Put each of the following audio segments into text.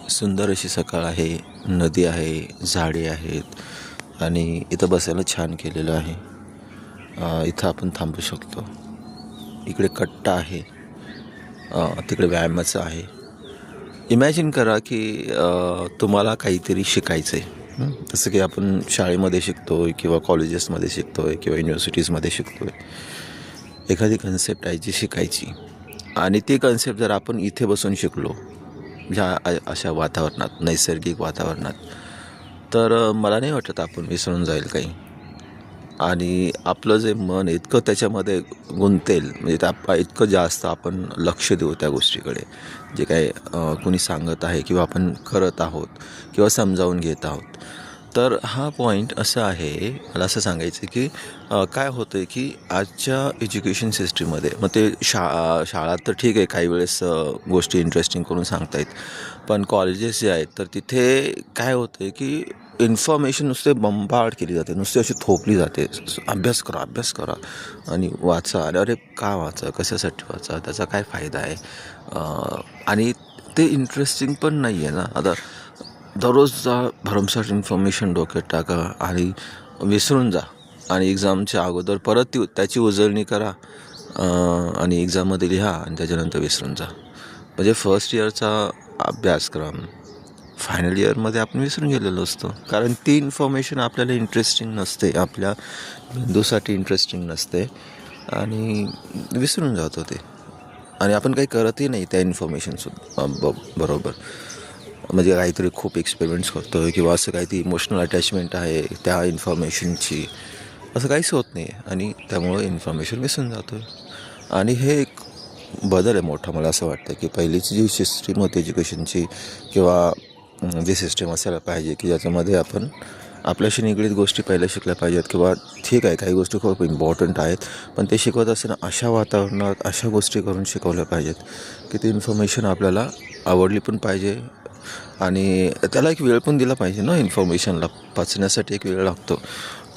सुंदर अशी सकाळ आहे, नदी आहे, झाडे आहेत आणि इथं बसायला छान केलेलं आहे. इथं आपण थांबू शकतो. इकडे कट्टा आहे, तिकडे व्यायामाचं आहे. इमॅजिन करा की तुम्हाला काहीतरी शिकायचं आहे. जसं की आपण शाळेमध्ये शिकतो आहे किंवा कॉलेजेसमध्ये शिकतो आहे किंवा युनिव्हर्सिटीजमध्ये शिकतो आहे. एखादी कन्सेप्ट आहे जी शिकायची आणि ती कन्सेप्ट जर आपण इथे बसून शिकलो अशा वातावरणात, नैसर्गिक वातावरणात, तर मला नाही वाटत आपण विसरून जाईल काही. आणि आपलं जे मन इतकं त्याच्यामध्ये गुंतेल, म्हणजे त्या इतकं जास्त आपण लक्ष देऊ त्या गोष्टीकडे, जे काय कोणी सांगत आहे किंवा आपण करत आहोत किंवा समजावून घेत आहोत. तर हा पॉईंट असा आहे, मला असं सांगायचं की काय होतं आहे की आजच्या एज्युकेशन सिस्टीममध्ये, मग ते शाळा तर ठीक आहे, काही वेळेस गोष्टी इंटरेस्टिंग करून सांगतायत, पण कॉलेजेस जे आहेत तर तिथे काय होतं आहे की इन्फॉर्मेशन नुसते बंबार्ड केली जाते, नुसती अशी थोपली जाते. अभ्यास करा, अभ्यास करा आणि वाचा. अरे का वाचा, कशासाठी वाचा, त्याचा काय फायदा आहे? आणि ते इंटरेस्टिंग पण नाही आहे ना. आता दररोज जा, भरमसाठ इन्फॉर्मेशन डोक्यात टाका आणि विसरून जा आणि एक्झामच्या अगोदर परत त्याची उजळणी करा आणि एक्झाममध्ये लिहा आणि त्याच्यानंतर विसरून जा. म्हणजे फर्स्ट इयरचा अभ्यासक्रम फायनल इयरमध्ये आपण विसरून गेलेलो असतो, कारण ती इन्फॉर्मेशन आपल्याला इंटरेस्टिंग नसते, आपल्या मेंदूसाठी इंटरेस्टिंग नसते आणि विसरून जातो ते. आणि आपण काही करतही नाही त्या इन्फॉर्मेशनसुद्धा बरोबर. म्हणजे काहीतरी खूप एक्सपेरिमेंट्स करतो आहे किंवा असं काहीतरी इमोशनल अटॅचमेंट आहे त्या इन्फॉर्मेशनची, असं काहीच होत नाही आणि त्यामुळं इन्फॉर्मेशन विसरून जातो आहे. आणि हे एक बदल आहे मोठा. मला असं वाटतं की पहिलीची जी सिस्टीम होती एज्युकेशनची किंवा जी सिस्टीम असायला पाहिजे की ज्याच्यामध्ये आपण आपल्याशी निगडीत गोष्टी पहिल्या शिकल्या पाहिजेत किंवा ठीक आहे काही गोष्टी खूप इम्पॉर्टंट आहेत, पण ते शिकवत असताना अशा वातावरणात अशा गोष्टी करून शिकवल्या पाहिजेत की ती इन्फॉर्मेशन आपल्याला आवडली पण पाहिजे आणि त्याला एक वेळ पण दिला पाहिजे ना. इन्फॉर्मेशनला पचण्यासाठी एक वेळ लागतो.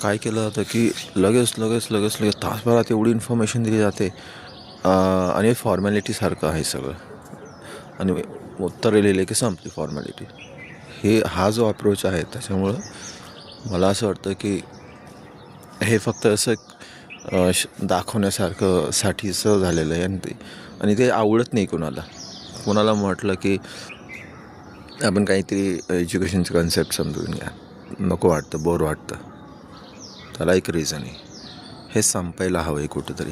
काय केलं जातं की लगेच तासभरात एवढी इन्फॉर्मेशन दिली जाते आणि फॉर्मॅलिटीसारखं आहे सगळं आणि उत्तरं लिहिले की संपली फॉर्मॅलिटी. हा जो अप्रोच आहे त्याच्यामुळं मला असं वाटतं की हे फक्त असं दाखवण्यासारखं साठीचं झालेलं आहे आणि ते आवडत नाही कोणाला म्हटलं की आपण काहीतरी एज्युकेशनचे कन्सेप्ट समजून घ्या, नको वाटतं, बोर वाटतं. त्याला एक रिझन आहे, हे संपायला हवं आहे कुठंतरी.